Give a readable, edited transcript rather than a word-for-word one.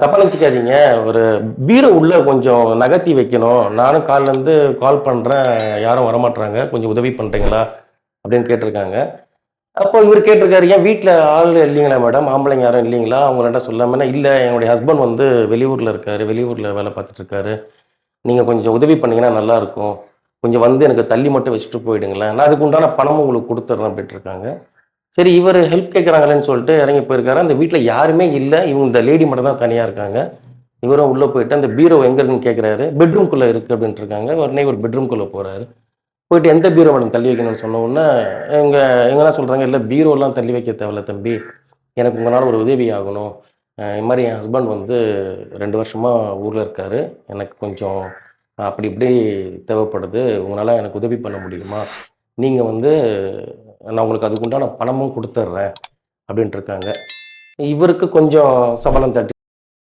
தப்பா நினச்சுக்காதீங்க. ஒரு பீரோ உள்ள கொஞ்சம் நகர்த்தி வைக்கணும். நானும் காலைலருந்து கால் பண்றேன். யாரும் வரமாட்றாங்க. கொஞ்சம் உதவி பண்றீங்களா? அப்படின்னு கேட்டிருக்காங்க. அப்போ இவரு கேட்டிருக்காரு, "ஏன் வீட்ல ஆள் இல்லைங்களா மேடம்? ஆம்பளைங்க யாரும் இல்லைங்களா? அவங்கள்ட்ட சொல்லாமன்னா" "இல்ல என்னுடைய ஹஸ்பண்ட் வந்து வெளியூர்ல இருக்காரு. வெளியூர்ல வேலை பார்த்துட்டு இருக்காரு. நீங்க கொஞ்சம் உதவி பண்ணீங்கன்னா நல்லாருக்கும். கொஞ்சம் வந்து எனக்கு தள்ளி மட்டும் வச்சுட்டு போயிடுங்களேன். நான் அதுக்கு உண்டான பணமும் உங்களுக்கு குடுத்துர்றேன்" அப்படின்ட்டுருக்காங்க. சரி இவரு ஹெல்ப் கேட்கறாங்களேன்னு சொல்லிட்டு இறங்கி போயிருக்காரு. அந்த வீட்ல யாருமே இல்ல. இவங்க இந்த லேடி மட்டும் தான் தனியா இருக்காங்க. இவரும் உள்ள போயிட்டு அந்த பீரோ எங்க இருக்குன்னு கேட்கிறாரு. பெட்ரூம்குள்ள இருக்கு அப்படின்ட்டுருக்காங்க. உடனே இவரு பெட்ரூம்குள்ள போறாரு. போயிட்டு எந்த பீரோ மேடம் தள்ளி வைக்கணும்னு சொன்ன உடனே, இவங்க இவங்க என்ன சொல்றாங்க, "இல்ல பீரோலாம் தள்ளி வைக்க தேவையில்ல தம்பி. எனக்கு உங்கனால ஒரு உதவி ஆகணும். இது மாரி என் ஹஸ்பண்ட் வந்து 2 வருஷமா ஊர்ல இருக்காரு. எனக்கு கொஞ்சம் அப்படி இப்படி தேவைப்படுது. உங்கனால எனக்கு உதவி பண்ண முடியுமா? நீங்க வந்து நான் உங்களுக்கு அதுக்கு உண்டான பணமும் குடுத்துர்றேன்." அப்படின்ட்டுருக்காங்க. இவருக்கு கொஞ்சம் சபலம் தட்டி